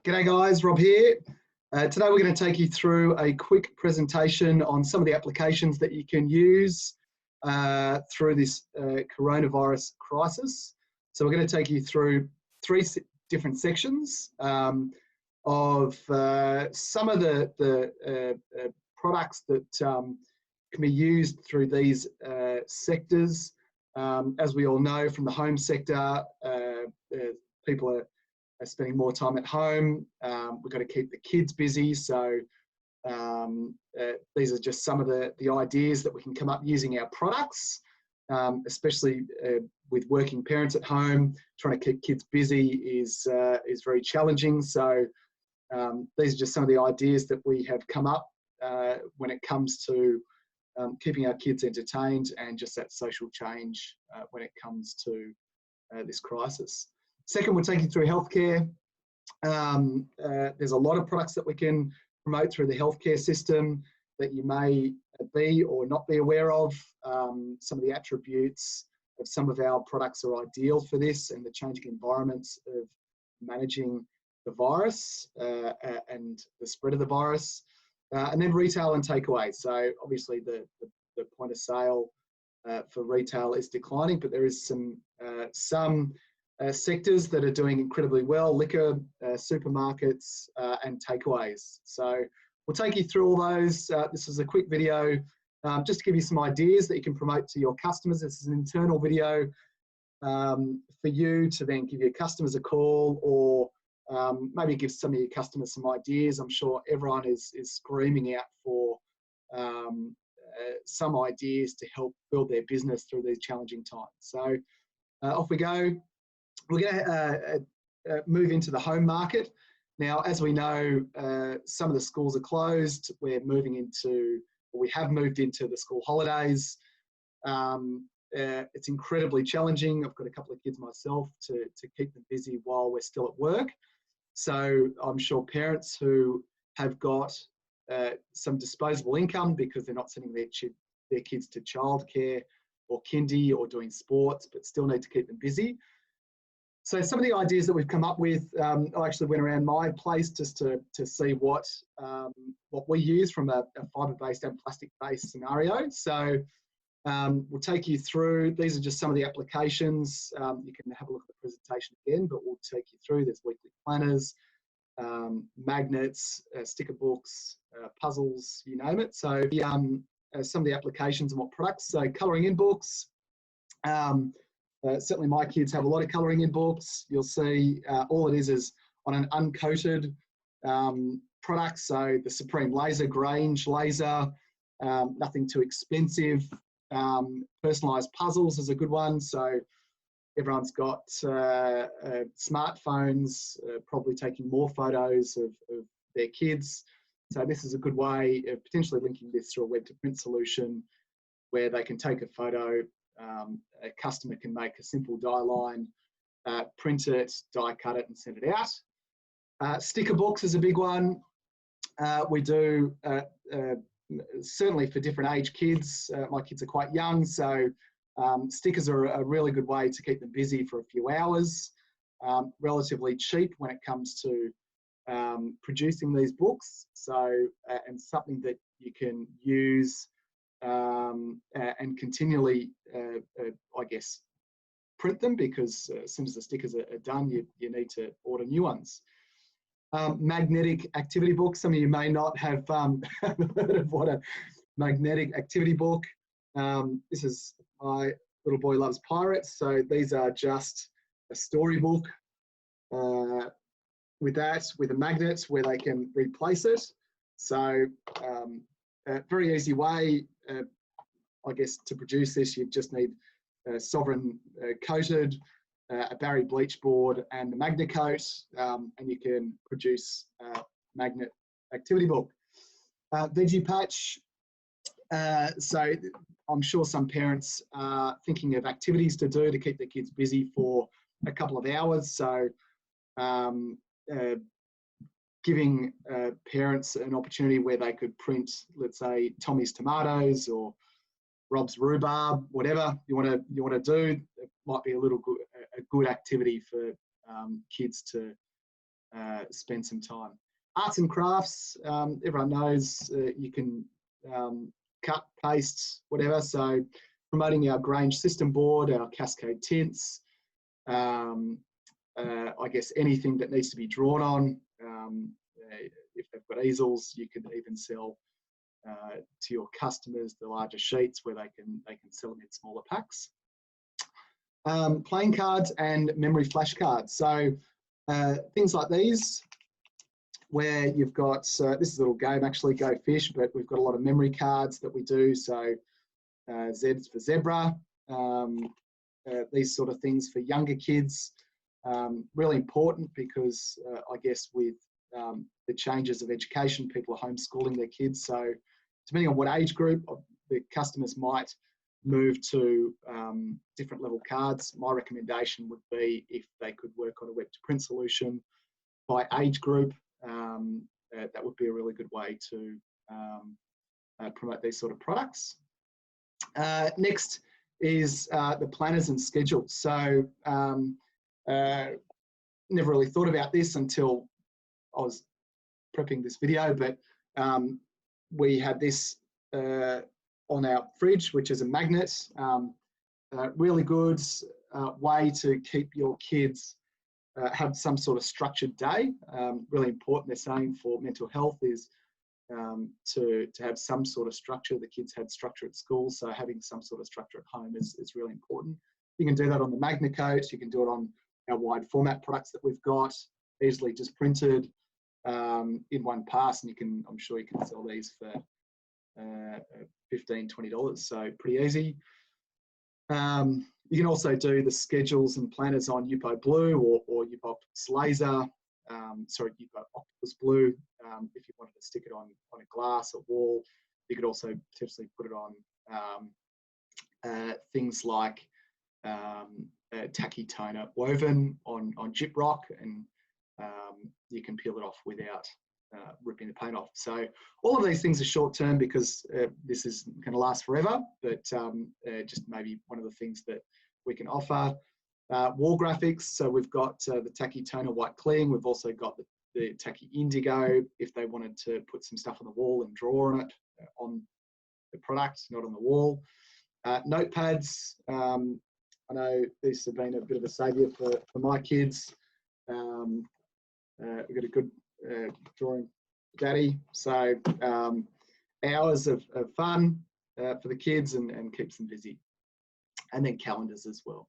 G'day guys, Rob here. Today we're going to take you through a quick presentation on some of the applications that you can use through this coronavirus crisis. So we're going to take you through three different sections of some of the products that can be used through these sectors. As we all know from the home sector, people are spending more time at home. We've got to keep the kids busy. So these are just some of the ideas that we can come up using our products, especially with working parents at home. Trying to keep kids busy is very challenging. So these are just some of the ideas that we have come up when it comes to keeping our kids entertained and just that social change when it comes to this crisis. Second, we'll take you through healthcare. There's a lot of products that we can promote through the healthcare system that you may be or not be aware of. Some of the attributes of some of our products are ideal for this and the changing environments of managing the virus and the spread of the virus. And then retail and takeaway. So obviously the point of sale for retail is declining, but there is some sectors that are doing incredibly well: liquor, supermarkets, and takeaways. So we'll take you through all those. This is a quick video just to give you some ideas that you can promote to your customers. This is an internal video for you to then give your customers a call, or maybe give some of your customers some ideas. I'm sure everyone is screaming out for some ideas to help build their business through these challenging times. So off we go. We're going to move into the home market. Now, as we know, some of the schools are closed. We have moved into the school holidays. It's incredibly challenging. I've got a couple of kids myself to keep them busy while we're still at work. So I'm sure parents who have got some disposable income because they're not sending their kids to childcare or kindy or doing sports, but still need to keep them busy. So some of the ideas that we've come up with, I actually went around my place just to see what we use from a fibre-based and plastic-based scenario. So we'll take you through. These are just some of the applications. You can have a look at the presentation again, but we'll take you through. There's weekly planners, magnets, sticker books, puzzles, you name it. So some of the applications and what products. So colouring in books. Certainly my kids have a lot of colouring in books. You'll see all it is on an uncoated product. So the Supreme Laser, Grange Laser, nothing too expensive. Personalised puzzles is a good one. So everyone's got smartphones, probably taking more photos of their kids. So this is a good way of potentially linking this through a web to print solution where they can take a photo. A customer can make a simple die line, print it, die cut it and send it out. Sticker books is a big one. We do certainly for different age kids. My kids are quite young, so stickers are a really good way to keep them busy for a few hours. Relatively cheap when it comes to producing these books. So and something that you can use and continually, I guess, print them, because as soon as the stickers are done, you need to order new ones. Magnetic activity books. Some of you may not have heard of what a magnetic activity book. This is my little boy loves pirates, so these are just a storybook with a magnet where they can replace it. So a very easy way, I guess, to produce this. You just need sovereign coated, a Barry bleach board and the Magnecoat, and you can produce a magnet activity book. Veggie patch. So I'm sure some parents are thinking of activities to do to keep their kids busy for a couple of hours. So giving parents an opportunity where they could print, let's say, Tommy's tomatoes or Rob's rhubarb, whatever you want to do. It might be a good activity for kids to spend some time. Arts and crafts, everyone knows you can cut, paste, whatever. So promoting our Grange system board, our Cascade tints, I guess anything that needs to be drawn on. If they've got easels, you can even sell to your customers the larger sheets where they can sell them in smaller packs. Playing cards and memory flashcards. So things like these, where you've got, this is a little game actually, Go Fish, but we've got a lot of memory cards that we do. So Z's for zebra, these sort of things for younger kids. Really important because I guess with the changes of education, people are homeschooling their kids. So depending on what age group, the customers might move to different level cards. My recommendation would be if they could work on a web to print solution by age group, that would be a really good way to promote these sort of products. Next is the planners and schedules. So never really thought about this until I was prepping this video, but we had this on our fridge, which is a magnet. Really good way to keep your kids have some sort of structured day. Really important, they're saying, for mental health is to have some sort of structure. The kids had structure at school, so having some sort of structure at home is really important. You can do that on the Magnacoat, you can do it on our wide format products that we've got, easily just printed in one pass, and I'm sure you can sell these for $15, $20, so pretty easy. You can also do the schedules and planners on Yupo Blue or Yupo Octopus Laser, Yupo Octopus Blue. If you wanted to stick it on a glass or wall, you could also potentially put it on things like tacky toner woven on gyprock, and you can peel it off without ripping the paint off. So all of these things are short term because this is going to last forever, but just maybe one of the things that we can offer. Wall graphics, so we've got the tacky toner white cling, we've also got the tacky indigo if they wanted to put some stuff on the wall and draw on it on the product, not on the wall. Notepads, I know these have been a bit of a saviour for my kids. We've got a good drawing daddy, so hours of fun for the kids and keeps them busy. And then calendars as well.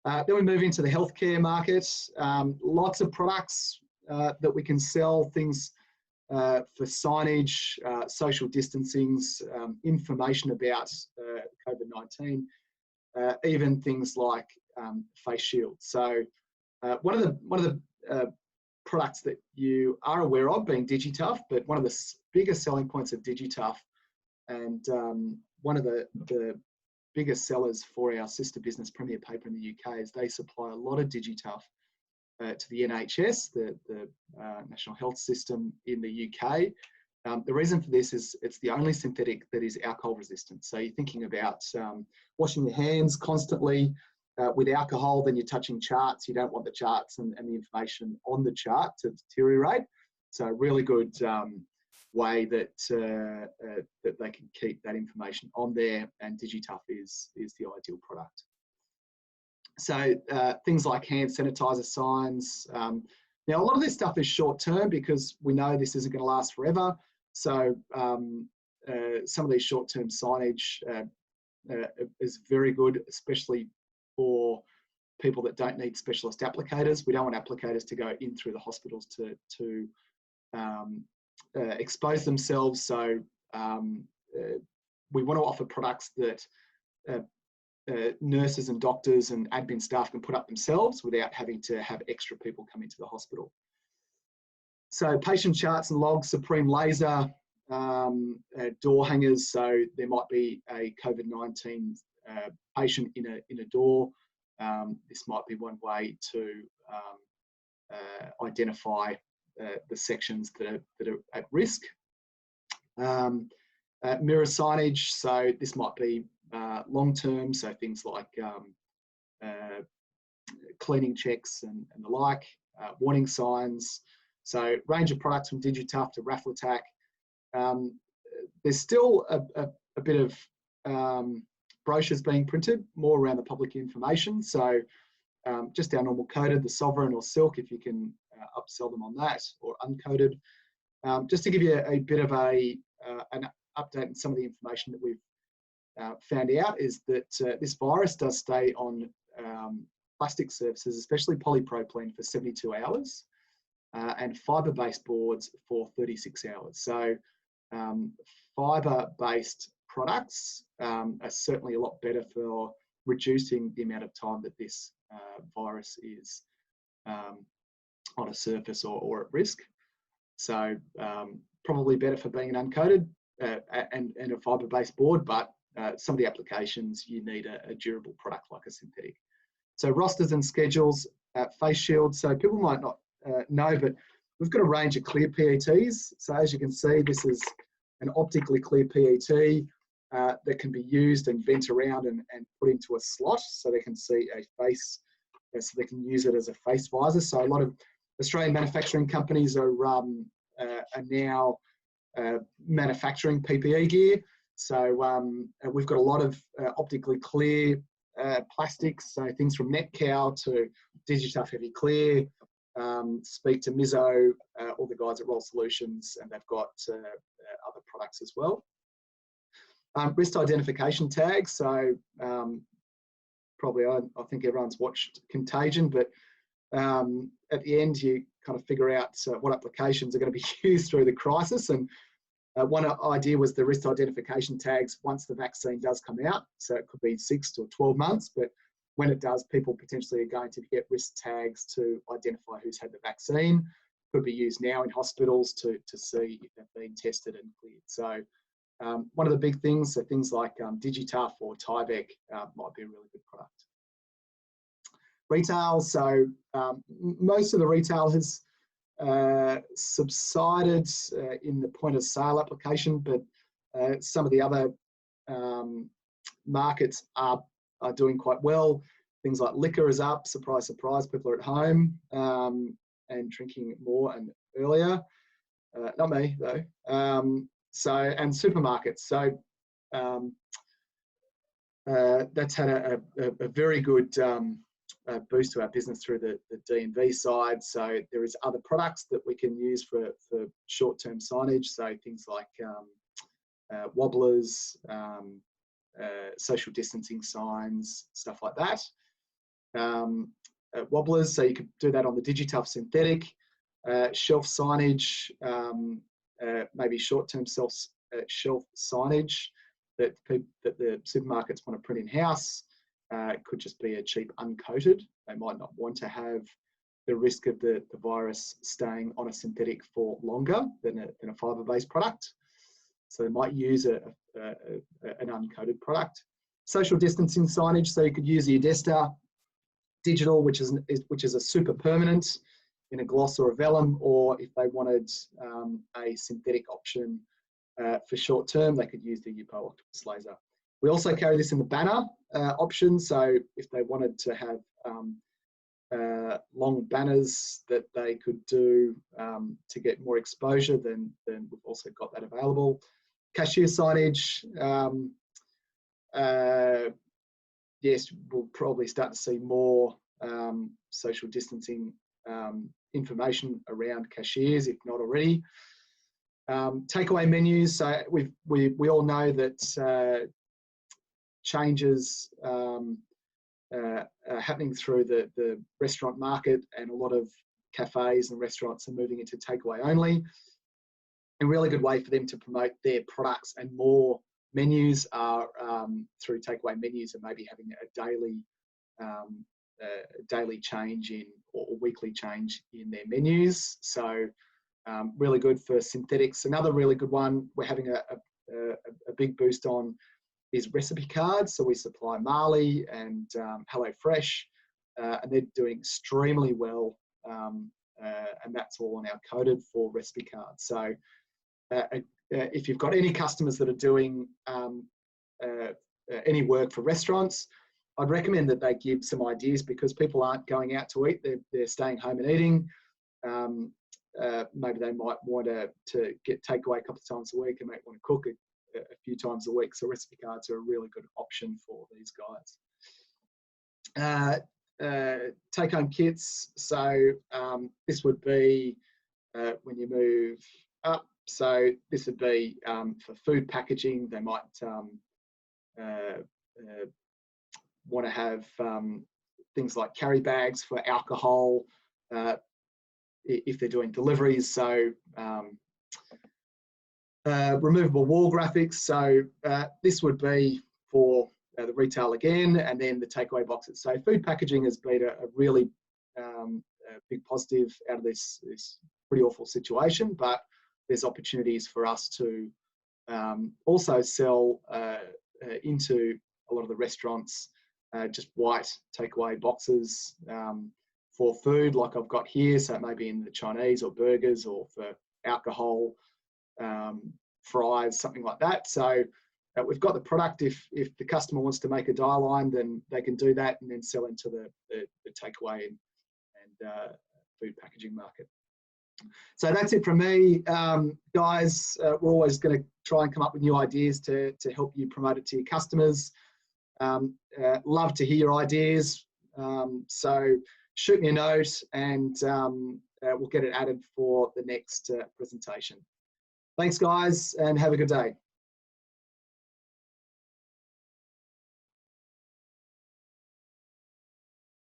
Then we move into the healthcare market. Lots of products that we can sell, things for signage, social distancing, information about COVID-19, even things like face shields. So one of the products that you are aware of being Digitough, but one of the biggest selling points of Digitough, and one of the biggest sellers for our sister business Premier Paper in the UK, is they supply a lot of Digitough to the NHS, the National Health System in the UK. The reason for this is it's the only synthetic that is alcohol resistant. So you're thinking about washing your hands constantly with alcohol, then you're touching charts. You don't want the charts and the information on the chart to deteriorate. So a really good way that that they can keep that information on there, and Digitough is the ideal product. So things like hand sanitizer signs. Now a lot of this stuff is short term because we know this isn't going to last forever. So some of these short term signage is very good, especially for people that don't need specialist applicators. We don't want applicators to go in through the hospitals to expose themselves. So we want to offer products that nurses and doctors and admin staff can put up themselves without having to have extra people come into the hospital. So patient charts and logs, Supreme Laser, door hangers. So there might be a COVID-19 patient in a door. This might be one way to identify the sections that are at risk. Mirror signage, so this might be long term, so things like cleaning checks and the like. warning signs. So range of products from Digitough to Raffle Attack. There's still a bit of brochures being printed, more around the public information. So just our normal coated, the Sovereign or Silk, if you can upsell them on that, or uncoated. Just to give you a bit of an update on some of the information that we've found out, is that this virus does stay on plastic surfaces, especially polypropylene, for 72 hours, and fibre-based boards for 36 hours. So fibre-based products are certainly a lot better for reducing the amount of time that this virus is on a surface or at risk. So probably better for being an uncoated and a fibre-based board, but some of the applications you need a durable product like a synthetic. So rosters and schedules, face shields. So people might not know, but we've got a range of clear PETs. So as you can see, this is an optically clear PET that can be used and bent around and put into a slot, so they can see a face, so they can use it as a face visor. So a lot of Australian manufacturing companies are now manufacturing PPE gear. So we've got a lot of optically clear plastics, so things from Netcow to Digitough Heavy Clear. Speak to Mizzo, all the guys at Roll Solutions, and they've got other products as well. Wrist identification tags. So probably I think everyone's watched Contagion, but at the end you kind of figure out what applications are going to be used through the crisis. And one idea was the wrist identification tags once the vaccine does come out. So it could be 6 to 12 months, but when it does, people potentially are going to get wrist tags to identify who's had the vaccine. Could be used now in hospitals to see if they've been tested and cleared. So one of the big things, so things like Digitough or Tyvek might be a really good product. Retail, so most of the retail has subsided in the point of sale application, but some of the other markets are doing quite well. Things like liquor is up, surprise, surprise, people are at home and drinking more and earlier. Not me though. And supermarkets. So that's had a very good boost to our business through the D&V side. So there is other products that we can use for short-term signage. So things like wobblers, social distancing signs, stuff like that. Wobblers, so you could do that on the Digitough synthetic. Shelf signage, maybe short-term shelf signage that the supermarkets want to print in-house. It could just be a cheap uncoated. They might not want to have the risk of the virus staying on a synthetic for longer than a fibre-based product. So they might use an uncoated product. Social distancing signage, so you could use the Adesta digital, which is a super permanent in a gloss or a vellum, or if they wanted a synthetic option for short term, they could use the Yupo Octopus laser. We also carry this in the banner option, so if they wanted to have long banners that they could do to get more exposure, then we've also got that available. Cashier signage, yes, we'll probably start to see more social distancing information around cashiers, if not already. Takeaway menus, so we all know that changes are happening through the restaurant market, and a lot of cafes and restaurants are moving into takeaway only. A really good way for them to promote their products and more menus are through takeaway menus, and maybe having a daily change in or weekly change in their menus. So really good for synthetics. Another really good one we're having a big boost on is recipe cards. So we supply Marley and HelloFresh, and they're doing extremely well, and that's all on our coded for recipe cards. So if you've got any customers that are doing any work for restaurants, I'd recommend that they give some ideas, because people aren't going out to eat, they're staying home and eating. Maybe they might want to get takeaway a couple of times a week, and might want to cook a few times a week. So recipe cards are a really good option for these guys. Take-home kits. So this would be when you move up. So this would be for food packaging. They might want to have things like carry bags for alcohol if they're doing deliveries. So removable wall graphics. So this would be for the retail again, and then the takeaway boxes. So food packaging has been a really big positive out of this pretty awful situation, but there's opportunities for us to also sell into a lot of the restaurants just white takeaway boxes for food, like I've got here. So it may be in the Chinese or burgers, or for alcohol, fries, something like that. So we've got the product. If the customer wants to make a die line, then they can do that and then sell into the takeaway and food packaging market. So that's it from me, guys. We're always going to try and come up with new ideas to help you promote it to your customers. Love to hear your ideas. So shoot me a note, and we'll get it added for the next presentation. Thanks, guys, and have a good day.